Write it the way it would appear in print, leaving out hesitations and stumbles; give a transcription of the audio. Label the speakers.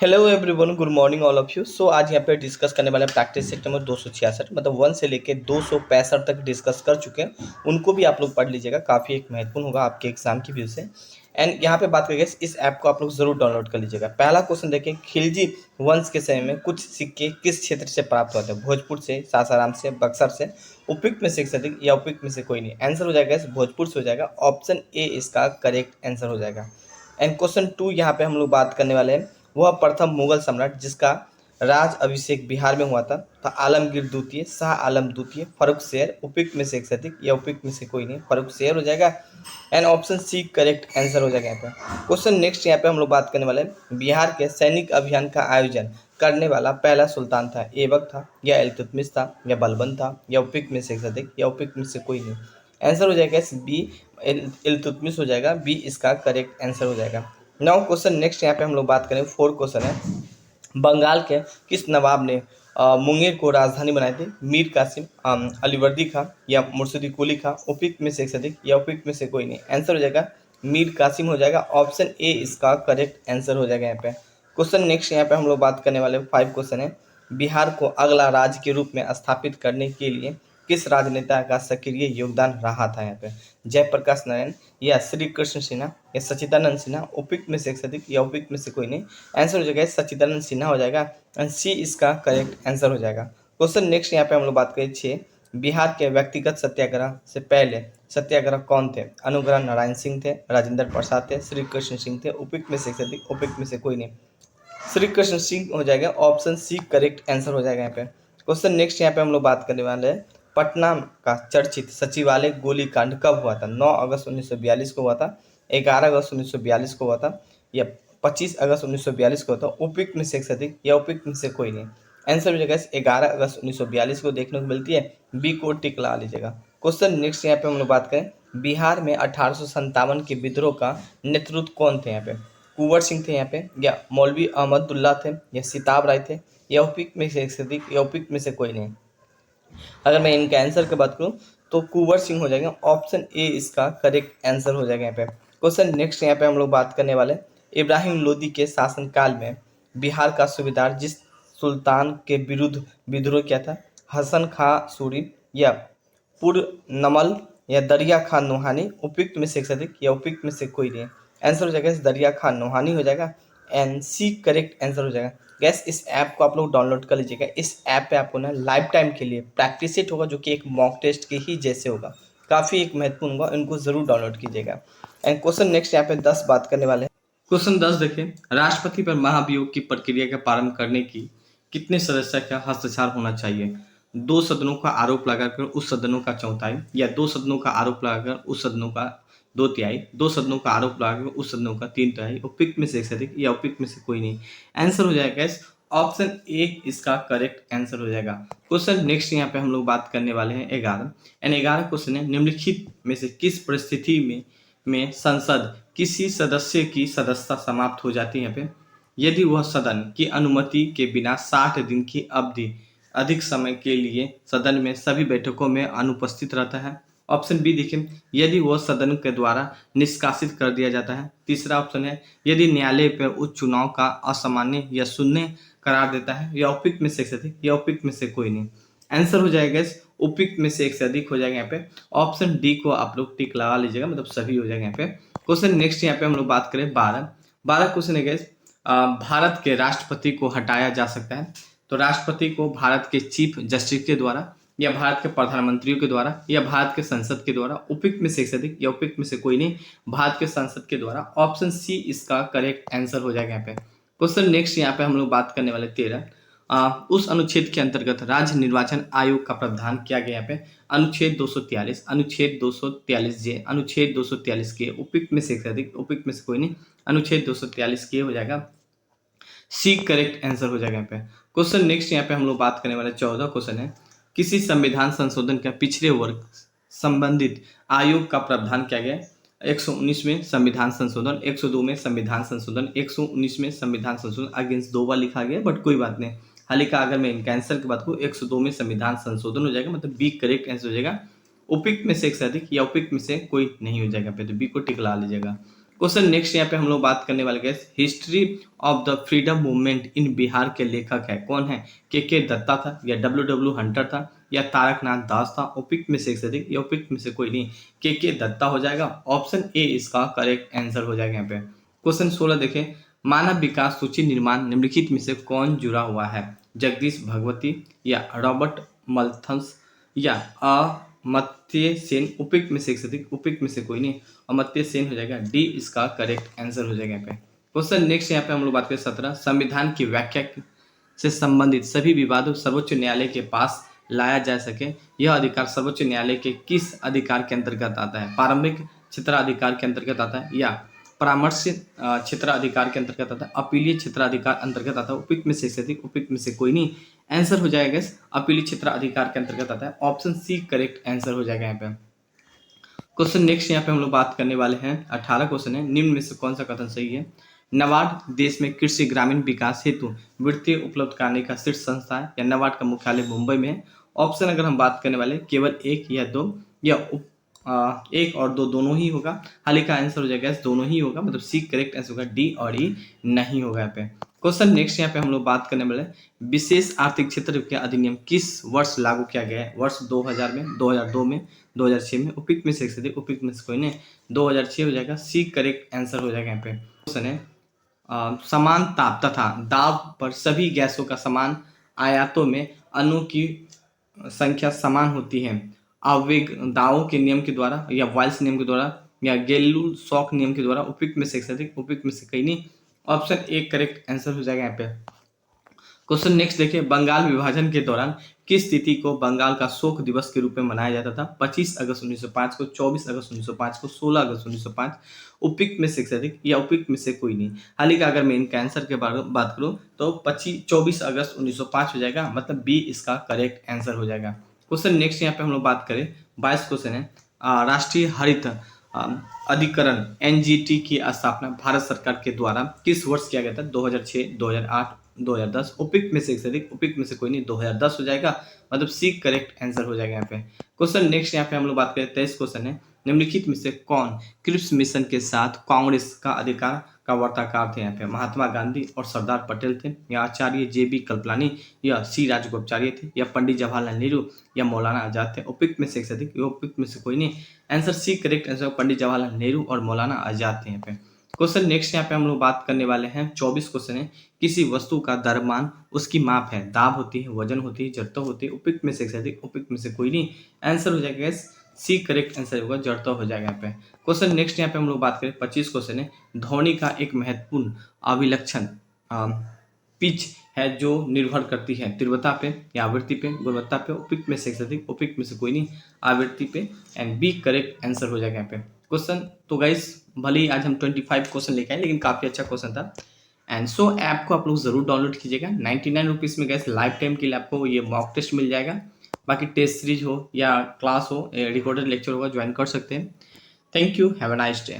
Speaker 1: Hello everyone, good morning all of you. So आज यहाँ पे डिस्कस करने वाले हैं प्रैक्टिस सेट नंबर 266, मतलब 1 से लेके 265 तक डिस्कस कर चुके हैं। उनको भी आप लोग पढ़ लीजिएगा, काफ़ी एक महत्वपूर्ण होगा आपके एग्जाम की व्यू से। एंड यहाँ पे बात करेंगे, इस ऐप को आप लोग जरूर डाउनलोड कर लीजिएगा। पहला क्वेश्चन देखें, खिलजी वंश के समय में कुछ सिक्के किस क्षेत्र से प्राप्त होते हैं? भोजपुर से, सासाराम से, बक्सर से। उपयुक्त में से एक से अधिक या उपयुक्त में से कोई नहीं। आंसर हो जाएगा भोजपुर से हो जाएगा। ऑप्शन ए इसका करेक्ट आंसर हो जाएगा। एंड क्वेश्चन 2 यहाँ पे हम लोग बात करने वाले हैं, वह प्रथम मुगल सम्राट जिसका राज अभिषेक बिहार में हुआ था आलमगीर द्वितीय, शाह आलम द्वितीय, फर्रुख शेर। उपयुक्त में से एक से अधिक या उपयुक्त में से कोई नहीं, फर्रुख शेर हो जाएगा। And option C correct answer हो जाएगा यहाँ पे। क्वेश्चन नेक्स्ट यहाँ पे हम लोग बात करने वाले हैं, बिहार के सैनिक अभियान का आयोजन करने वाला पहला सुल्तान था? ऐबक था, या इल्तुतमिश था, या बलबन था, या उपयुक्त में से एक से अधिक या उपयुक्त में से कोई नहीं। आंसर हो जाएगा बी इल्तुतमिश हो जाएगा। बी इसका करेक्ट आंसर हो जाएगा। नाउ क्वेश्चन नेक्स्ट यहाँ पे हम लोग बात करें, 4 क्वेश्चन है। बंगाल के किस नवाब ने मुंगेर को राजधानी बनाई थी? मीर कासिम, अलीवर्दी खां, या मुर्शिद कुली खां। उपयुक्त में से एक से अधिक या उपयुक्त में से कोई नहीं। आंसर हो जाएगा मीर कासिम हो जाएगा। ऑप्शन ए इसका करेक्ट आंसर हो जाएगा यहाँ पे। क्वेश्चन नेक्स्ट यहाँ पे हम लोग बात करने वाले 5 क्वेश्चन है। बिहार को अगला राज्य के रूप में स्थापित करने के लिए किस राजनेता का सक्रिय योगदान रहा था? यहाँ पे जयप्रकाश नारायण, या श्री कृष्ण सिन्हा, या सच्चिदानंद सिन्हा। उपयुक्त में से एक से अधिक या उपयुक्त में से कोई नहीं। आंसर हो जाएगा सच्चिदानंद सिन्हा हो जाएगा। एंड सी इसका करेक्ट आंसर हो जाएगा। क्वेश्चन नेक्स्ट यहाँ पे हम लोग बात करें 6, बिहार के व्यक्तिगत सत्याग्रह से पहले सत्याग्रह कौन थे? अनुग्रह नारायण सिंह थे, राजेंद्र प्रसाद थे, श्री कृष्ण सिंह थे। उपयुक्त में से एक से अधिक, उपयुक्त में से कोई नहीं। श्री कृष्ण सिंह हो जाएगा। ऑप्शन सी करेक्ट आंसर हो जाएगा यहाँ पे। क्वेश्चन नेक्स्ट यहाँ पे हम लोग बात करने वाले हैं, पटना का चर्चित सचिवालय गोलीकांड कब हुआ था? 9 अगस्त 1942 को हुआ था, 11 अगस्त 1942 को हुआ था, या 25 अगस्त 1942 को हुआ था। उपयुक्त में से एक से अधिक या उपयुक्त में से कोई नहीं। आंसर हो जाएगा 11 अगस्त 1942 को देखने को मिलती है। बी को टिक लगा लीजिएगा। क्वेश्चन नेक्स्ट यहाँ पे हम लोग बात करें, बिहार में 1857 के विद्रोह का नेतृत्व कौन थे? यहाँ पे कुंवर सिंह थे यहाँ पे, या मौलवी अहमदुल्ला थे, या सिताब राय थे, या उपयुक्त में से एक से अधिक या उपयुक्त में से कोई नहीं। अगर मैं इनका आंसर की बात करूं तो कुंवर सिंह हो जाएगा। ऑप्शन ए इसका करेक्ट आंसर हो जाएगा यहाँ पे। क्वेश्चन नेक्स्ट यहाँ पे हम लोग बात करने वाले, इब्राहिम लोदी के शासनकाल में बिहार का सूबेदार जिस सुल्तान के विरुद्ध विद्रोह किया था? हसन खां सूरी, या पुरनमल, या दरिया खान नोहानी। उपयुक्त में से एक से अधिक या उपयुक्त में से कोई नहीं। आंसर हो जाएगा दरिया खान नोहानी हो जाएगा। एंड सी करेक्ट आंसर हो जाएगा। गैस इस ऐप को आप लोग डाउनलोड कर लीजिएगा। इस ऐप पे आपको ना लाइफ टाइम के लिए प्रैक्टिस सेट होगा, जो कि एक मॉक टेस्ट के ही जैसे होगा, काफ़ी एक महत्वपूर्ण होगा। इनको जरूर डाउनलोड कीजिएगा। एंड क्वेश्चन नेक्स्ट यहाँ पे 10 बात करने वाले हैं। क्वेश्चन 10 देखें, राष्ट्रपति पर महाभियोग की प्रक्रिया का प्रारंभ करने की कितने सदस्य का हस्ताक्षर होना चाहिए? 2 सदनों का आरोप लगाकर उस सदनों का चौथाई, या 2 सदनों का आरोप लगाकर उस सदनों का 2/3, 2 सदनों का आरोप लगाकर उस सदनों का 3/3। उपयुक्त में से एक से अधिक या उपयुक्त में से कोई नहीं। आंसर हो जाएगा ऑप्शन ए इसका करेक्ट आंसर हो जाएगा। क्वेश्चन नेक्स्ट यहाँ पे हम लोग बात करने वाले हैं 11 एंड 11 क्वेश्चन है, निम्नलिखित में से किस परिस्थिति में संसद किसी सदस्य की सदस्यता समाप्त हो जाती है? यहाँ पे यदि वह सदन की अनुमति के बिना 60 दिन की अवधि अधिक समय के लिए सदन में सभी बैठकों में अनुपस्थित रहता है। ऑप्शन बी देखिए, यदि वह सदन के द्वारा निष्कासित कर दिया जाता है। तीसरा ऑप्शन है, यदि न्यायालय पर उस चुनाव का असामान्य या शून्य करार देता है। या उपयुक्त में से एक से अधिक या उपयुक्त में से कोई नहीं। आंसर हो जाएगा उपयुक्त में से एक से अधिक हो जाएगा यहाँ पे। ऑप्शन डी को आप लोग टिक लगा लीजिएगा, मतलब सभी हो जाएगा यहाँ पे। क्वेश्चन नेक्स्ट यहाँ पे हम लोग बात करें 12 क्वेश्चन है गैस, भारत के राष्ट्रपति को हटाया जा सकता है तो राष्ट्रपति को भारत के चीफ जस्टिस के द्वारा, या भारत के प्रधानमंत्रियों के द्वारा, या भारत के संसद के द्वारा। उपयुक्त में से एक से अधिक या उपयुक्त में से कोई नहीं, भारत के संसद के द्वारा। ऑप्शन सी इसका करेक्ट आंसर हो जाएगा यहाँ पे। क्वेश्चन नेक्स्ट यहाँ पे हम लोग बात करने वाले 13, उस अनुच्छेद के अंतर्गत राज्य निर्वाचन आयोग का प्रावधान किया गया यहाँ पे? अनुच्छेद 243, अनुच्छेद 243 जे, अनुच्छेद 243 के। उपयुक्त में से एक से अधिक, उपयुक्त में से कोई नहीं। अनुच्छेद 243 के हो जाएगा। सी करेक्ट आंसर हो जाएगा यहाँ पे। क्वेश्चन नेक्स्ट यहाँ पे हम लोग बात करने वाले 14 क्वेश्चन है, किसी संविधान संशोधन का पिछड़े वर्ग संबंधित आयोग का प्रावधान किया गया? 119 में संविधान संशोधन, 102 में संविधान संशोधन, 119 में संविधान संशोधन। अगेंस्ट 2 बार लिखा गया, बट कोई बात नहीं। हाल का अगर मैं इनका आंसर की बात करूँ 102 में संविधान संशोधन हो जाएगा, मतलब बी करेक्ट आंसर हो जाएगा। उपयुक्त में से एक से अधिक या उपयुक्त में से कोई नहीं हो जाएगा पे, तो बी को टिक ला लीजिएगा। क्वेश्चन नेक्स्ट यहाँ पे हम लोग बात करने वाले gas, history of the freedom movement in Bihar के लेखक है कौन है? के दत्ता था, या डब्ल्यू हंटर था, या तारकनाथ दास था? उपयुक्त में से एक से अधिक, या उपयुक्त में से कोई नहीं, के दत्ता हो जाएगा। ऑप्शन ए इसका करेक्ट आंसर हो जाएगा यहाँ पे। क्वेश्चन 16 देखें, मानव विकास सूची निर्माण निम्नलिखित में से कौन जुड़ा हुआ है? जगदीश भगवती, या रॉबर्ट मल्थस, या अमर्त्य सेन? उपयुक्त में से एक से अधिक, उपयुक्त में से कोई नहीं, अमर्त्य सेन हो जाएगा। डी इसका करेक्ट आंसर हो जाएगा यहाँ पे। क्वेश्चन नेक्स्ट यहाँ पे हम लोग बात करें 17, संविधान की व्याख्या से संबंधित सभी विवादों सर्वोच्च न्यायालय के पास लाया जा सके, यह अधिकार सर्वोच्च न्यायालय के किस अधिकार के अंतर्गत आता है? प्रारंभिक क्षेत्राधिकार के अंतर्गत आता है, या परामर्श क्षेत्राधिकार के अंतर्गत आता है, अपीलीय क्षेत्राधिकार अंतर्गत आता है? उपयुक्त में से अधिक, उपयुक्त में से कोई नहीं, आंसर हो जाएगा अपीलीय क्षेत्राधिकार के अंतर्गत आता है। ऑप्शन सी करेक्ट आंसर हो जाएगा यहाँ पे। क्वेश्चन नेक्स्ट यहाँ पे हम लोग बात करने वाले हैं 18 क्वेश्चन है, निम्न में से कौन सा कथन सही है? नाबार्ड देश में कृषि ग्रामीण विकास हेतु वित्तीय उपलब्ध कराने का शीर्ष संस्था है, या नाबार्ड का मुख्यालय मुंबई में है? ऑप्शन अगर हम बात करने वाले केवल एक या दो, या एक और दो दोनों ही होगा। हाल ही का आंसर हो जाएगा दोनों ही होगा, मतलब सी करेक्ट आंसर होगा, डी और ई नहीं होगा यहाँ पे। क्वेश्चन नेक्स्ट यहाँ पे हम लोग बात करने वाले विशेष आर्थिक क्षेत्र के अधिनियम किस वर्ष लागू किया गया है? वर्ष 2000 में, 2002 में, 2006 में? उपयुक्त में से एक से अधिक, उपयुक्त में से कोई नहीं, 2006 हो जाएगा। सी करेक्ट आंसर हो जाएगा यहाँ पे। क्वेश्चन है समान ताप तथा दाब पर सभी गैसों का समान आयातों में अणुओं की संख्या समान होती है आवेग दावों के नियम के द्वारा, या वाल्स नियम के द्वारा, या गेलुल शॉक नियम के द्वारा? उपयुक्त में से एक से अधिक, उपयुक्त में से कहीं नहीं, ऑप्शन ए करेक्ट आंसर हो जाएगा यहाँ पे। क्वेश्चन नेक्स्ट देखिए, बंगाल विभाजन के दौरान किस तिथि को बंगाल का शोक दिवस के रूप में मनाया जाता था? 25 अगस्त 1905 को, 24 अगस्त 1905 को, 16 अगस्त 1905? उपयुक्त में से अधिक, या उपयुक्त में से कोई नहीं। हाल ही का अगर मैं इनका आंसर के बारे में बात करूं तो 24 अगस्त 1905 हो जाएगा, मतलब बी इसका करेक्ट आंसर हो जाएगा। क्वेश्चन नेक्स्ट यहाँ पे हम लोग बात करें 22 क्वेश्चन है, राष्ट्रीय हरित अधिकरण एनजीटी की स्थापना भारत सरकार के द्वारा किस वर्ष किया गया था? 2006, 2008, 2010? उपयुक्त में से एक से अधिक, उपयुक्त में से कोई नहीं, 2010 हो जाएगा, मतलब सी करेक्ट आंसर हो जाएगा यहाँ पे। क्वेश्चन नेक्स्ट यहाँ पे हम लोग बात करें 23 क्वेश्चन है, निम्नलिखित में से कौन क्रिप्स मिशन के साथ कांग्रेस का अधिकार का वार्ताकार थे? यहाँ पे महात्मा गांधी और सरदार पटेल थे, या आचार्य JB कृपलानी, या सी राजगोपाचार्य थे, या पंडित जवाहरलाल नेहरू, या मौलाना आजाद थे? उपयुक्त में से एक से अधिक, उपयुक्त में से कोई नहीं, answer C correct answer Pandit Jawaharlal Nehru और मौलाना आजाद थे यहाँ पे। क्वेश्चन नेक्स्ट यहाँ पे हम लोग बात करने वाले हैं 24 क्वेश्चन है, किसी वस्तु का द्रव्यमान उसकी माप है, दाब होती है, वजन होती है, जड़ता होती है? उपयुक्त में से एक से अधिक, उपयुक्त में से कोई नहीं, आंसर हो जाएगा सी करेक्ट आंसर होगा, जड़ता हो जाएगा यहाँ पे। क्वेश्चन नेक्स्ट यहाँ पे हम लोग बात करें 25 क्वेश्चन है, ध्वनि का एक महत्वपूर्ण अभिलक्षण पिच है जो निर्भर करती है तीव्रता पे, या आवृत्ति पे, गुणवत्ता पे? उपयुक्त में से अधिक, उपयुक्त में से कोई नहीं, आवृत्ति पे, एंड बी करेक्ट आंसर हो जाएगा यहाँ पे। क्वेश्चन तो गाइस भले ही आज हम 25 क्वेश्चन लेके आए, लेकिन काफ़ी अच्छा क्वेश्चन था। एंड सो ऐप को आप लोग जरूर डाउनलोड कीजिएगा, 99 रुपीज़ में गैस लाइफ टाइम के लिए आपको ये मॉक टेस्ट मिल जाएगा। बाकी टेस्ट सीरीज हो या क्लास हो, रिकॉर्डेड लेक्चर होगा, ज्वाइन कर सकते हैं। Thank you, have a nice day.